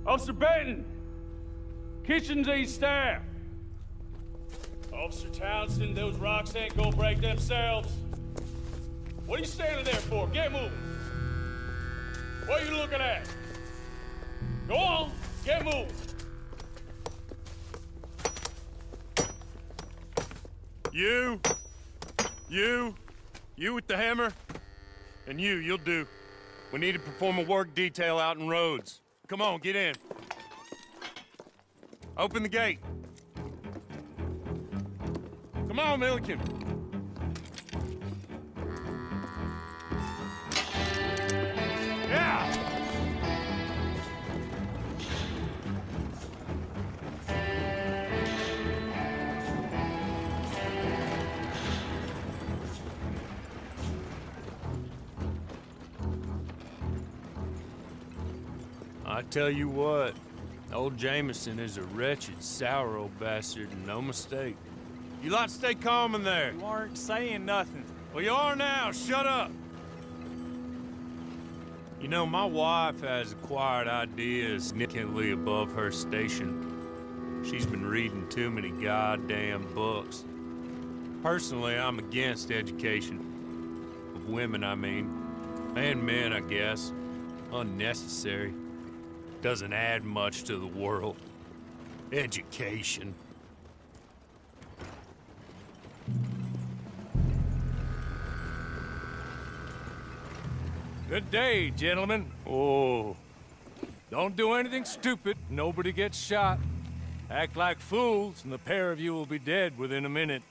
Officer Benton! Kitchen's East staff! Officer Townsend, those rocks ain't gonna break themselves. What are you standing there for? Get moving! What are you looking at? Go on, get moving! You with the hammer? And you'll do. We need to perform a work detail out in Rhodes. Come on, get in. Open the gate. Come on, Milliken. Yeah! I tell you what, old Jameson is a wretched, sour old bastard, and no mistake. You lot stay calm in there. You aren't saying nothing. Well, you are now. Shut up. You know, my wife has acquired ideas significantly above her station. She's been reading too many goddamn books. Personally, I'm against education. Of women, I mean. And men, I guess. Unnecessary. Doesn't add much to the world. Education. Good day, gentlemen. Oh. Don't do anything stupid. Nobody gets shot. Act like fools, and the pair of you will be dead within a minute.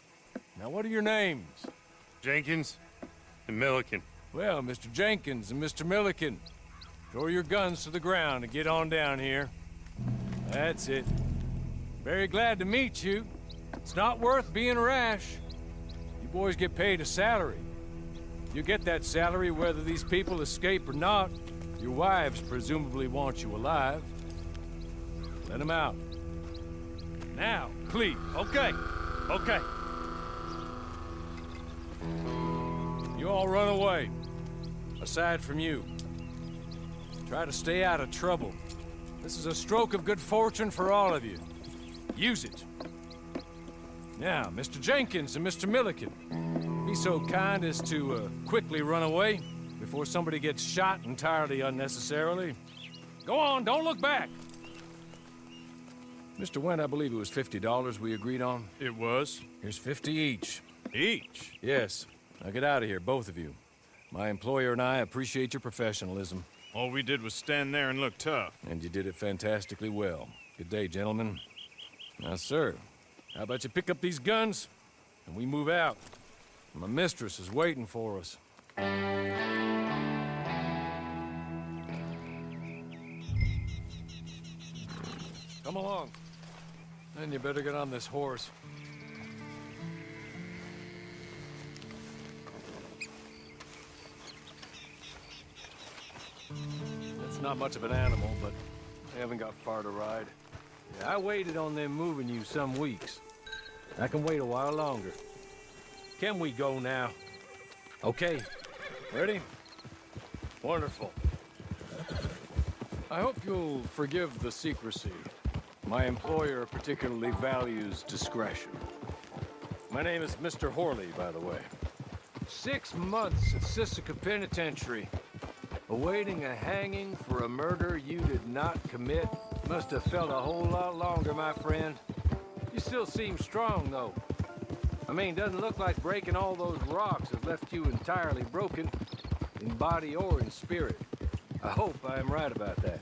Now, what are your names? Jenkins and Milliken. Well, Mr. Jenkins and Mr. Milliken, throw your guns to the ground and get on down here. That's it. Very glad to meet you. It's not worth being rash. You boys get paid a salary. You get that salary whether these people escape or not. Your wives presumably want you alive. Let them out. Now, please. Okay. You all run away. Aside from you. Try to stay out of trouble. This is a stroke of good fortune for all of you. Use it. Now, Mr. Jenkins and Mr. Milliken, be so kind as to quickly run away before somebody gets shot entirely unnecessarily. Go on, don't look back. Mr. Wendt, I believe it was $50 we agreed on. It was. Here's 50 each. Each? Yes. Now get out of here, both of you. My employer and I appreciate your professionalism. All we did was stand there and look tough. And you did it fantastically well. Good day, gentlemen. Now, sir, how about you pick up these guns, and we move out? My mistress is waiting for us. Come along. Then you better get on this horse. It's not much of an animal, but they haven't got far to ride. Yeah, I waited on them moving you some weeks. I can wait a while longer. Can we go now? Okay. Ready? Wonderful. I hope you'll forgive the secrecy. My employer particularly values discretion. My name is Mr. Horley, by the way. 6 months at Sisika Penitentiary. Awaiting a hanging for a murder you did not commit. Must have felt a whole lot longer, my friend. You still seem strong, though. I mean, doesn't look like breaking all those rocks has left you entirely broken, in body or in spirit. I hope I am right about that.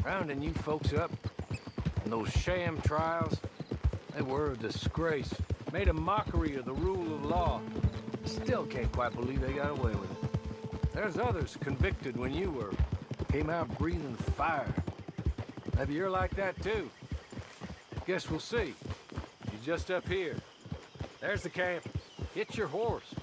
Rounding you folks up, and those sham trials, they were a disgrace. Made a mockery of the rule of law. Still can't quite believe they got away with it. There's others convicted when you were. Came out breathing fire. Maybe you're like that too. Guess we'll see. You're just up here. There's the camp. Hit your horse.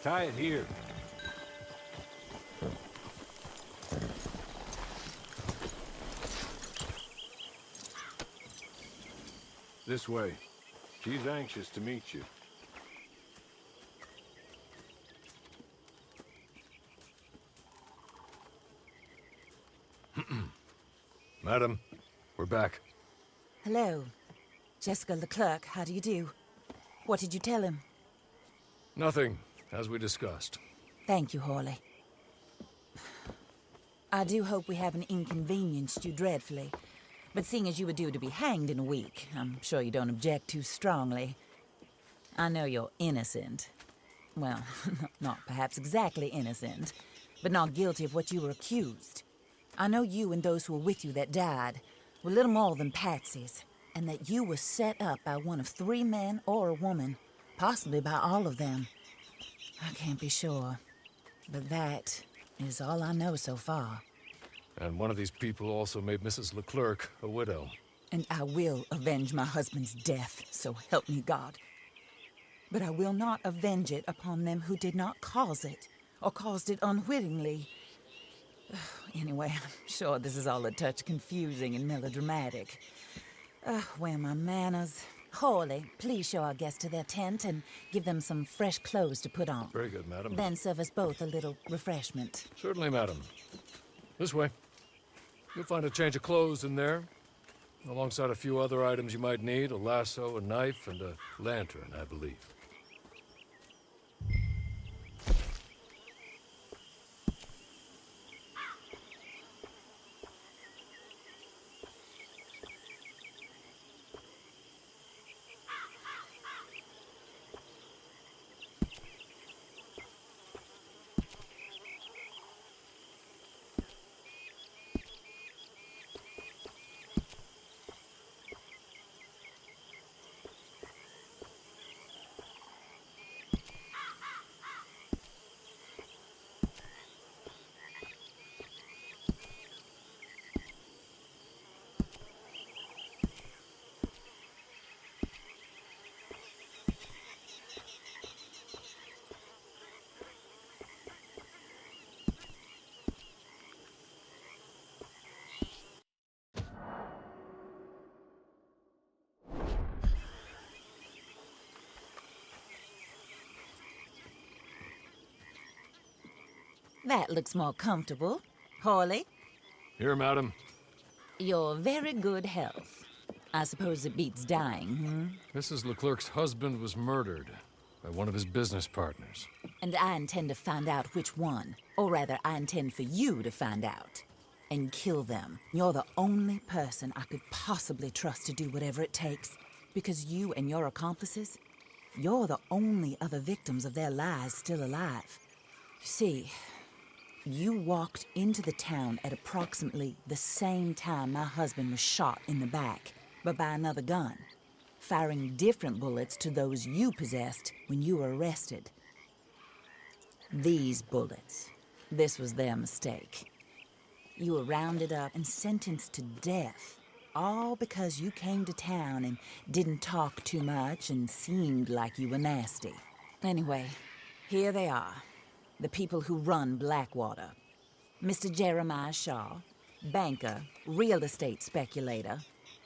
Tie it here. This way. She's anxious to meet you. Madam, we're back. Hello. Jessica Leclerc, how do you do? What did you tell him? Nothing, as we discussed. Thank you, Hawley. I do hope we haven't inconvenienced you dreadfully. But seeing as you were due to be hanged in a week, I'm sure you don't object too strongly. I know you're innocent. Well, not perhaps exactly innocent, but not guilty of what you were accused. I know you and those who were with you that died were little more than patsies, and that you were set up by one of 3 men or a woman, possibly by all of them. I can't be sure, but that is all I know so far. And one of these people also made Mrs. Leclerc a widow. And I will avenge my husband's death, so help me God. But I will not avenge it upon them who did not cause it, or caused it unwittingly. Anyway, I'm sure this is all a touch confusing and melodramatic. Where are my manners? Hawley, please show our guests to their tent and give them some fresh clothes to put on. Very good, madam. Then serve us both a little refreshment. Certainly, madam. This way. You'll find a change of clothes in there, alongside a few other items you might need, a lasso, a knife, and a lantern, I believe. That looks more comfortable. Hawley, Here, madam. your very good health. I suppose it beats dying, Mrs. Leclerc's husband was murdered by one of his business partners. And I intend to find out which one. Or rather, I intend for you to find out. And kill them. You're the only person I could possibly trust to do whatever it takes. Because you and your accomplices, you're the only other victims of their lies still alive. You see, you walked into the town at approximately the same time my husband was shot in the back, but by another gun, firing different bullets to those you possessed when you were arrested. These bullets, this was their mistake. You were rounded up and sentenced to death, all because you came to town and didn't talk too much and seemed like you were nasty. Anyway, here they are. The people who run Blackwater. Mr. Jeremiah Shaw, banker, real estate speculator,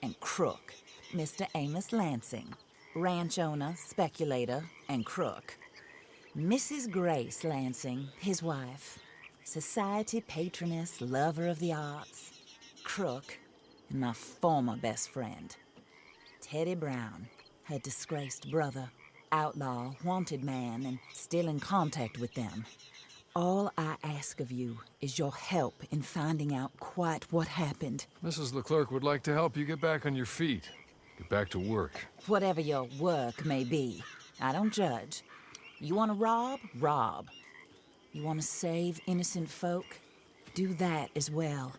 and crook. Mr. Amos Lansing, ranch owner, speculator, and crook. Mrs. Grace Lansing, his wife, society patroness, lover of the arts, crook, and my former best friend. Teddy Brown, her disgraced brother. Outlaw, wanted man, and still in contact with them. All I ask of you is your help in finding out quite what happened. Mrs. Leclerc would like to help you get back on your feet. Get back to work. Whatever your work may be, I don't judge. You want to rob? Rob. You want to save innocent folk? Do that as well.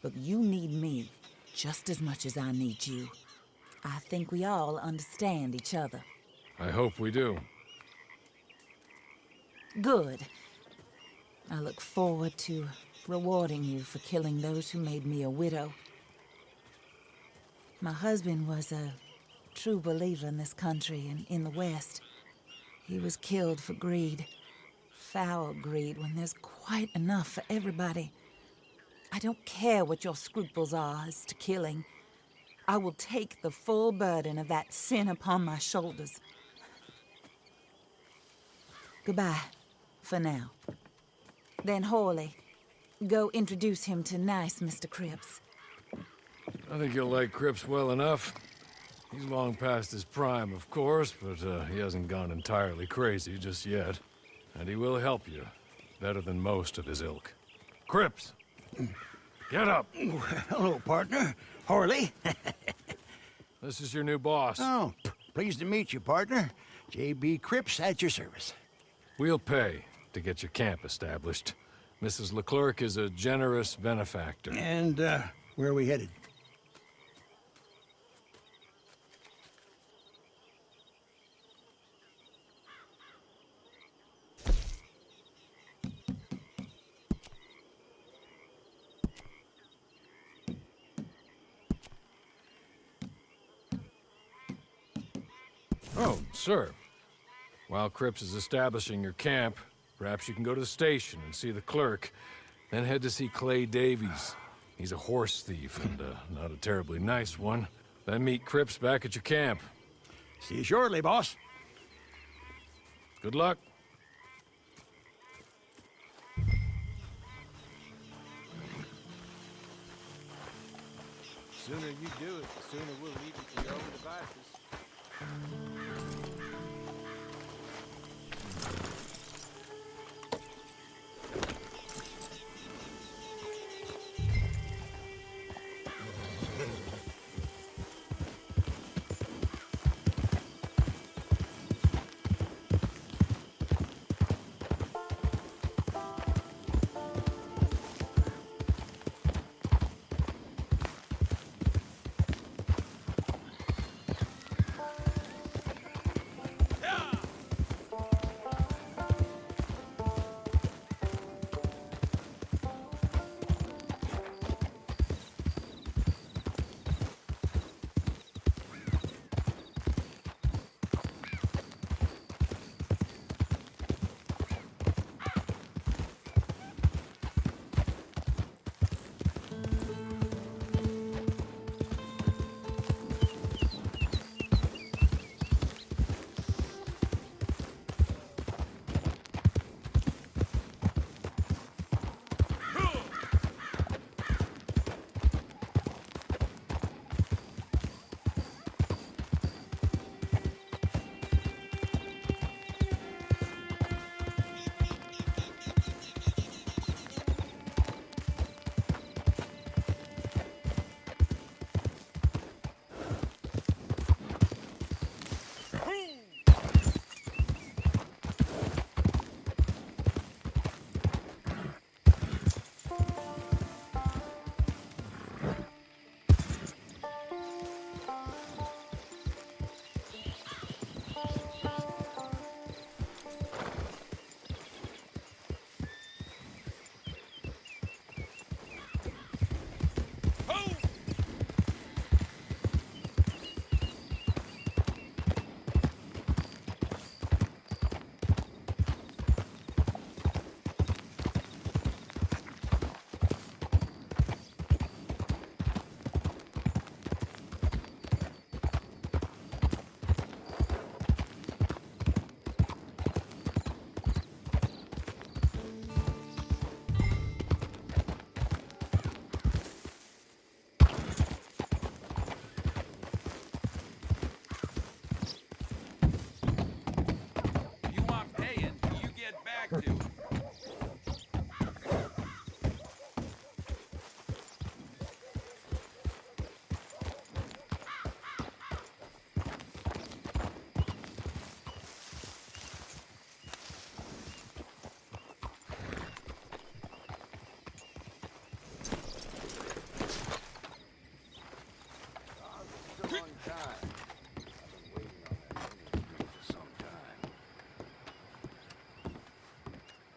But you need me just as much as I need you. I think we all understand each other. I hope we do. Good. I look forward to rewarding you for killing those who made me a widow. My husband was a true believer in this country and in the West. He was killed for greed. Foul greed when there's quite enough for everybody. I don't care what your scruples are as to killing. I will take the full burden of that sin upon my shoulders. Goodbye, for now. Then, Horley, go introduce him to nice Mr. Cripps. I think you'll like Cripps well enough. He's long past his prime, of course, but he hasn't gone entirely crazy just yet. And he will help you, better than most of his ilk. Cripps! Get up! Hello, partner. Horley. This is your new boss. Oh, pleased to meet you, partner. J.B. Cripps at your service. We'll pay to get your camp established. Mrs. Leclerc is a generous benefactor. And, where are we headed? Oh, sir. While Cripps is establishing your camp, perhaps you can go to the station and see the clerk, then head to see Clay Davies. He's a horse thief, and not a terribly nice one. Then meet Cripps back at your camp. See you shortly, boss. Good luck. The sooner you do it, the sooner we'll leave you to your own devices.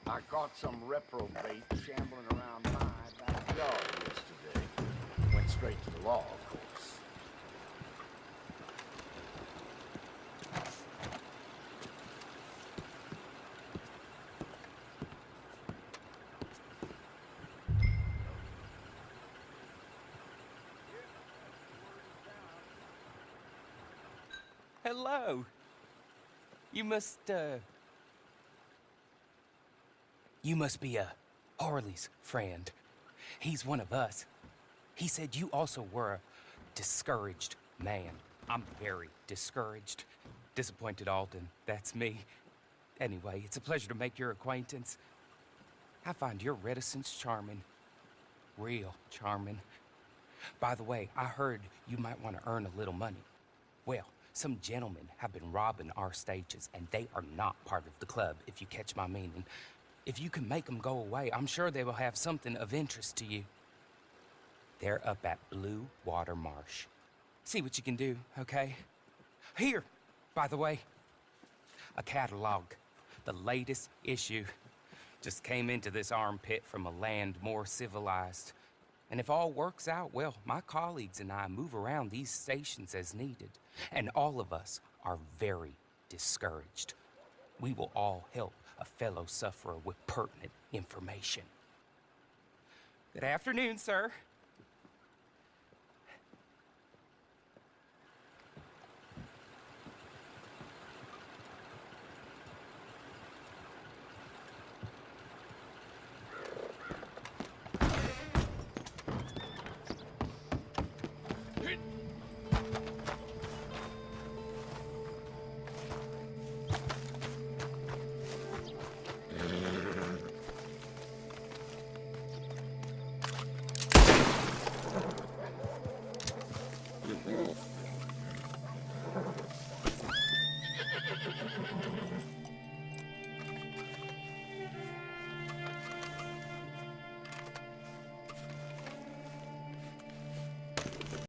I caught some reprobate shambling around my backyard yesterday. Went straight to the law, of course. hello. You must be Harley's friend. He's one of us. He said you also were a discouraged man. I'm very discouraged. Disappointed Alden, that's me. Anyway, it's a pleasure to make your acquaintance. I find your reticence charming. Real charming. By the way, I heard you might want to earn a little money. Well, some gentlemen have been robbing our stages, and they are not part of the club, if you catch my meaning. If you can make them go away, I'm sure they will have something of interest to you. They're up at Blue Water Marsh. See what you can do, okay? Here, by the way, a catalog. The latest issue. Just came into this armpit from a land more civilized. And if all works out, well, my colleagues and I move around these stations as needed. And all of us are very discouraged. We will all help a fellow sufferer with pertinent information. Good afternoon, sir.